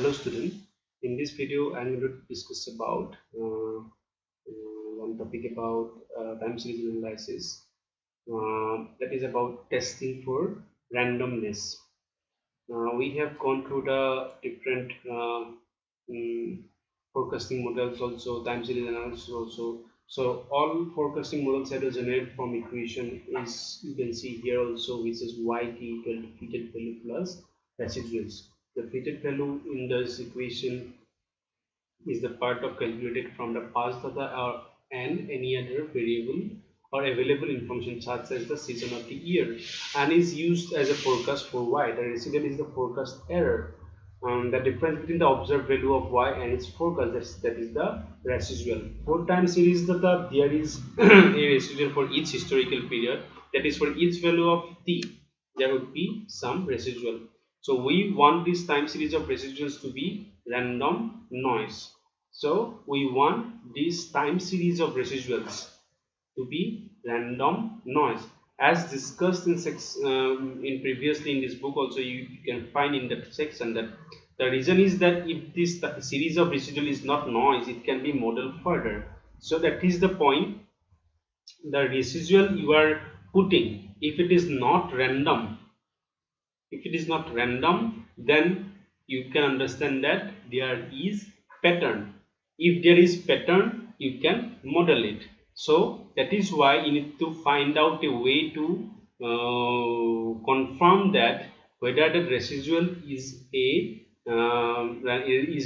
Hello student, in this video I'm going to discuss about one topic about time series analysis, that is about testing for randomness. We have gone through the different forecasting models, also time series analysis also. So all forecasting models have a generated form equation is, you can see here also, which is yt equal to fitted value plus residuals. The fitted value in this equation is the part of calculated from the past data and any other variable or available information such as the season of the year, and is used as a forecast for y. The residual is the forecast error. The difference between the observed value of y and its forecast, that is the residual. For time series data, there is a residual for each historical period, that is for each value of t there would be some residual. So we want this time series of residuals to be random noise. So we want this time series of residuals to be random noise. As discussed in previously in this book, also you can find in that section that the reason is that if this series of residual is not noise, it can be modeled further. So that is the point. The residual you are putting, if it is not random, then you can understand that there is pattern. If there is pattern, you can model it. So that is why you need to find out a way to confirm that whether the residual is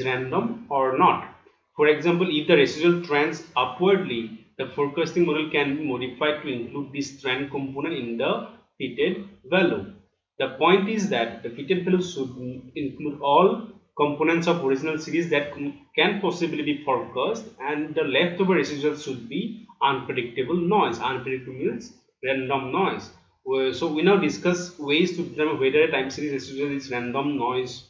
random or not. For example, if the residual trends upwardly, the forecasting model can be modified to include this trend component in the fitted value. The point is that the fitted value should include all components of original series that can possibly be forecast, and the leftover residual should be unpredictable noise. Unpredictable means random noise. So we now discuss ways to determine whether a time series residual is random noise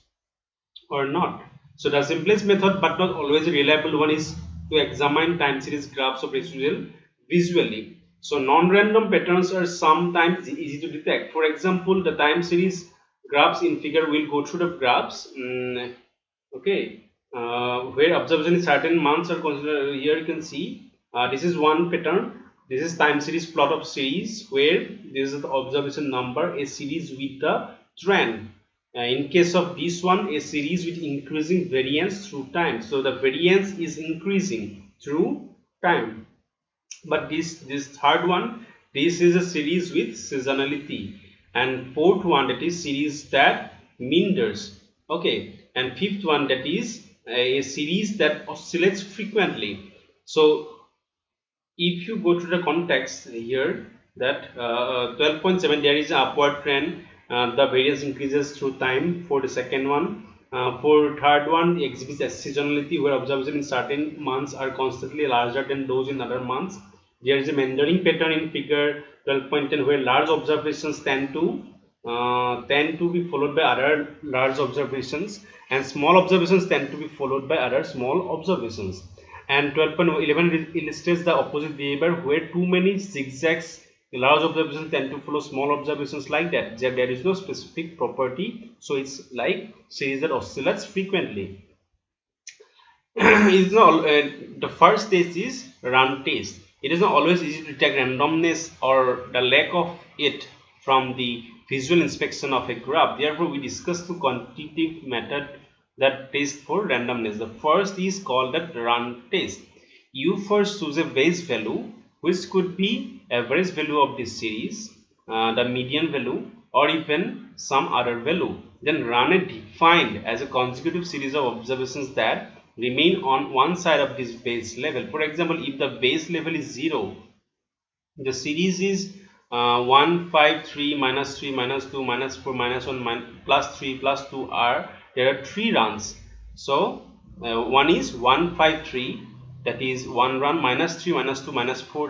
or not. So the simplest method, but not always a reliable one, is to examine time series graphs of residual visually. So non-random patterns are sometimes easy to detect. For example, the time series graphs in figure will go through the graphs. Where observation in certain months are considered. Here you can see this is one pattern. This is time series plot of series where this is the observation number, a series with the trend. In case of this one, a series with increasing variance through time. So the variance is increasing through time. But this third one, this is a series with seasonality, and fourth one, that is series that meanders. Okay, and fifth one, that is a series that oscillates frequently. So if you go to the context here, that 12.7, there is an upward trend. The variance increases through time for the second one. For third one, it exhibits a seasonality where observation in certain months are constantly larger than those in other months. There is a meandering pattern in figure 12.10 where large observations tend to be followed by other large observations, and small observations tend to be followed by other small observations. And 12.11 illustrates the opposite behavior where too many zigzags, large observations tend to follow small observations, like that. There is no specific property, so it's like series that oscillates frequently. Is not the first test is run test. It is not always easy to detect randomness or the lack of it from the visual inspection of a graph. Therefore, we discuss the quantitative method that test for randomness. The first is called the run test. You first choose a base value, which could be average value of this series, the median value, or even some other value. Then run it defined as a consecutive series of observations that remain on one side of this base level. For example, if the base level is 0, the series is 1, 5, 3, minus 3, minus 2, minus 4, minus 1, plus 3, plus 2 are, there are 3 runs. So one is 1, 5, 3, that is one run, minus 3, minus 2, minus 4,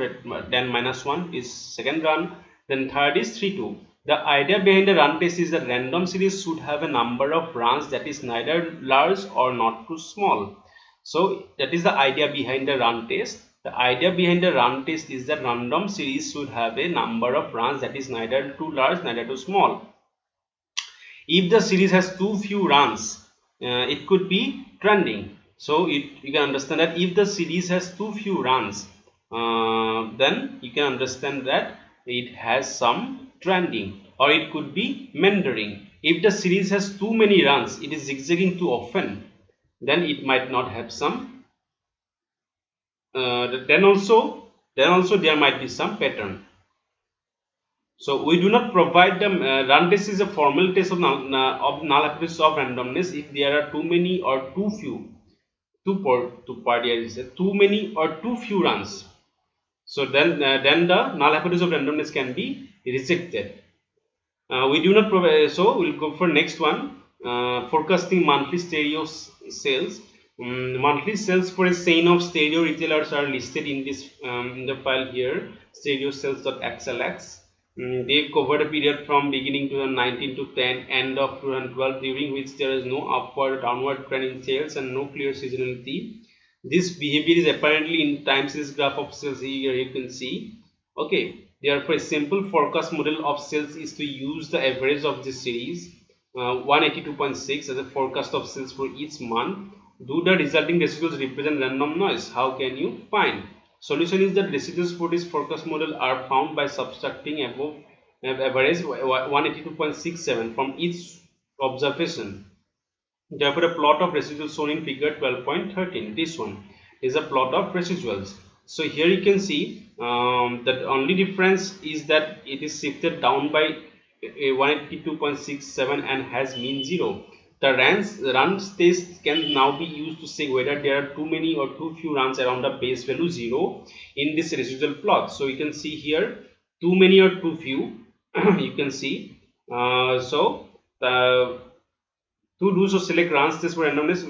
then minus 1 is second run, then third is 3, 2. The idea behind the run test is that random series should have a number of runs that is neither large or not too small. So that is the idea behind the run test. The idea behind the run test is that random series should have a number of runs that is neither too large neither too small. If the series has too few runs, it could be trending. So you can understand that if the series has too few runs, then you can understand that it has some trending, or it could be meandering. If the series has too many runs, it is zigzagging too often, then it might not have some. Then also there might be some pattern. So we do not provide them. Run test is a formal test of null hypothesis of randomness if there are too many or too few. Two party is too many or too few runs. So then the null hypothesis of randomness can be rejected. We do not provide. So we'll go for next one. Forecasting monthly stereo sales. Monthly sales for a chain of stereo retailers are listed in this in the file here, stereo sales.xlx. They cover the period from beginning 2019 to 10, end of 2012, during which there is no upward or downward trend in sales and no clear seasonality. This behavior is apparently in time series graph of sales. Here you can see. Okay, therefore a simple forecast model of sales is to use the average of this series 182.6 as a forecast of sales for each month. Do the resulting residuals represent random noise? How can you find? Solution is that residuals for this forecast model are found by subtracting above average 182.67 from each observation. Therefore, a plot of residuals shown in figure 12.13. This one is a plot of residuals. So here you can see that only difference is that it is shifted down by 182.67 and has mean 0. The runs test can now be used to say whether there are too many or too few runs around the base value 0 in this residual plot. So you can see here too many or too few. You can see. To do so, select runs test for randomness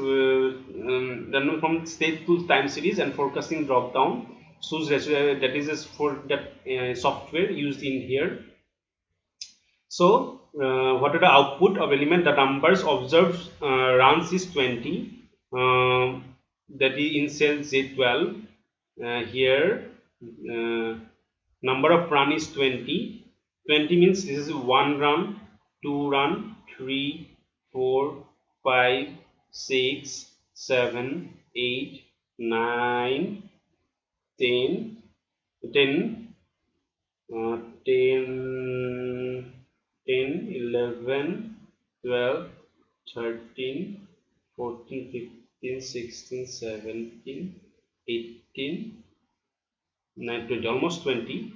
random from state to time series, and forecasting drop down choose that is for that software used in here. So what are the output of element? The numbers observed runs is 20, that is in cell Z12. Here number of run is 20. 20 means this is 1 run, 2 run, 3, 4, 5, 6, 7, 8, 9, 10, 10, 10, 10, 11, 12, 13, 14, 15, 16, 17, 18, 9, 20, almost 20.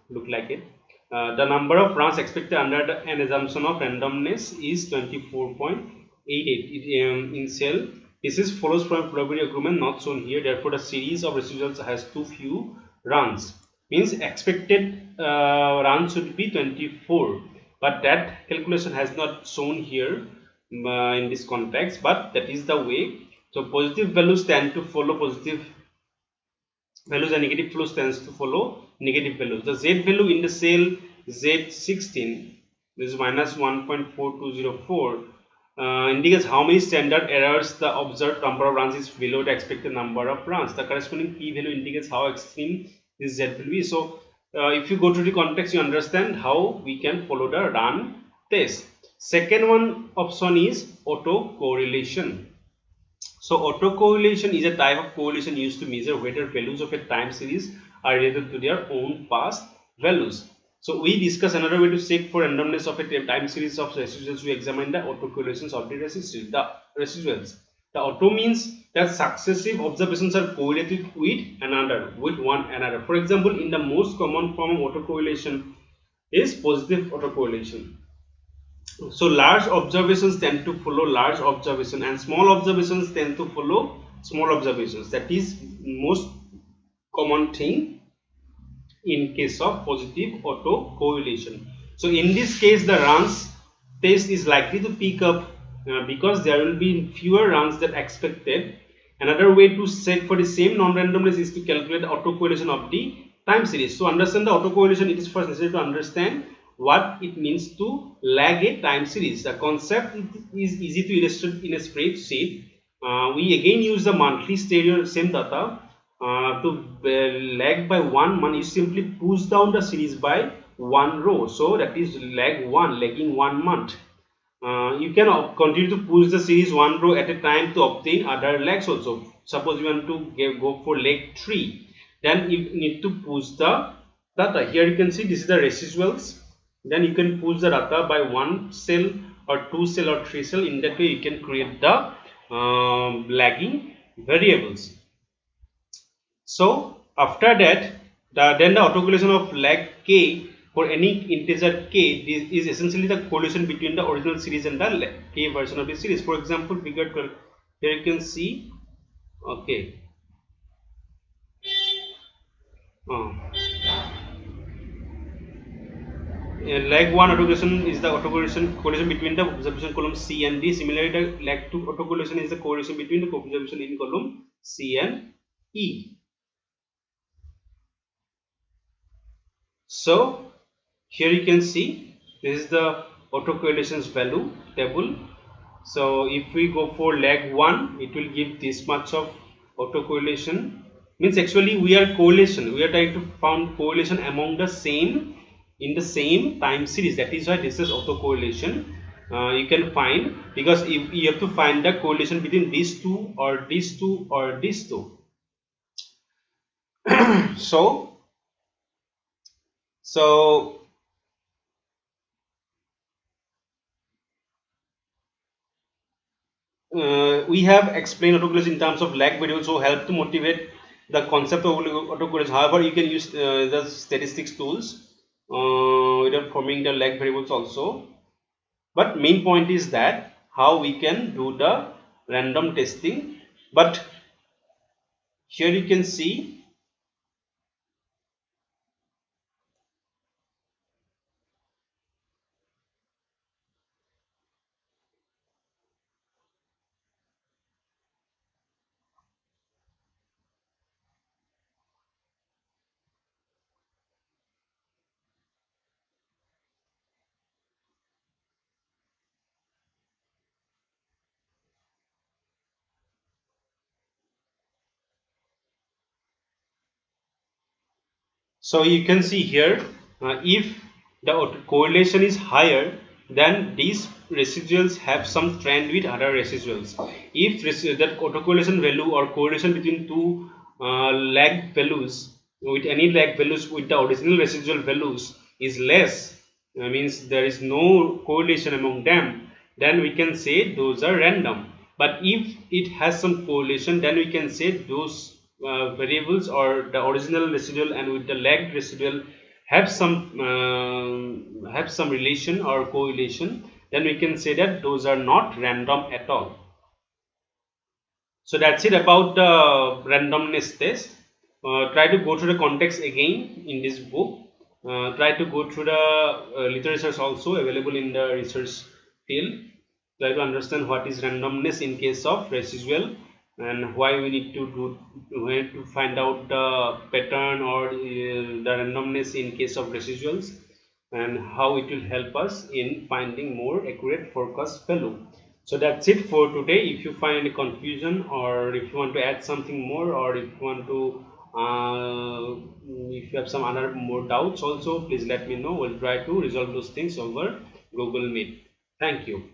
Look like it. The number of runs expected under an assumption of randomness is 24.88 in cell. This is follows from probability agreement not shown here. Therefore, the series of residuals has too few runs. Means expected runs should be 24, but that calculation has not shown here in this context. But that is the way. So positive values tend to follow positive values and negative values tends to follow negative values. The Z value in the cell Z16, this is minus 1.4204, indicates how many standard errors the observed number of runs is below the expected number of runs. The corresponding p value indicates how extreme this Z will be. So if you go to the context, you understand how we can follow the run test. Second one option is autocorrelation. So autocorrelation is a type of correlation used to measure whether values of a time series are related to their own past values. So we discuss another way to check for randomness of a time series of residuals. We examine the autocorrelations of the residuals. The auto means that successive observations are correlated with one another. For example, in the most common form of autocorrelation is positive autocorrelation. So large observations tend to follow large observation, and small observations tend to follow small observations. That is most common thing in case of positive autocorrelation. So in this case, the runs test is likely to pick up because there will be fewer runs than expected. Another way to check for the same non-randomness is to calculate the autocorrelation of the time series. So understand the autocorrelation, it is first necessary to understand what it means to lag a time series. The concept is easy to illustrate in a spreadsheet. We again use the monthly stereo same data to lag by 1 month. You simply push down the series by 1 row, so that is lag 1, lagging 1 month. You can continue to push the series one row at a time to obtain other legs also. Suppose you want to go for leg 3, then you need to push the data. Here you can see this is the residuals. Then you can push the data by one cell or two cell or three cell. In that way you can create the lagging variables. So after that, then the autocorrelation of lag k for any integer k is essentially the correlation between the original series and the k version of the series. For example, figure 12. Here you can see, okay, uh, lag 1 autocorrelation is the correlation between the observation column C and D. Similarly, the lag 2 autocorrelation is the correlation between the observation in column C and E. So here you can see this is the autocorrelations value table. So if we go for lag 1, it will give this much of autocorrelation. Means actually we are correlation. We are trying to find correlation among the same in the same time series. That is why this is autocorrelation. You can find, because if you have to find the correlation between these two or these two or these two. so so we have explained autocorrelation in terms of lag variables, so help to motivate the concept of autocorrelation. However, you can use the statistics tools without forming the lag variables also. But main point is that how we can do the random testing. But here you can see, so you can see here, if the correlation is higher, then these residuals have some trend with other residuals. If that autocorrelation value or correlation between two lag values, with any lag values with the original residual values is less, means there is no correlation among them, then we can say those are random. But if it has some correlation, then we can say those variables or the original residual and with the lagged residual have some relation or correlation, then we can say that those are not random at all. So that's it about the randomness test. Try to go through the context again in this book. Try to go through the literatures also available in the research field. Try to understand what is randomness in case of residual, and why we need to find out the pattern or the randomness in case of residuals, and how it will help us in finding more accurate forecast value. So that's it for today. If you find any confusion, or if you want to add something more, or if you want to if you have some other more doubts also, please let me know. We'll try to resolve those things over Google Meet. Thank you.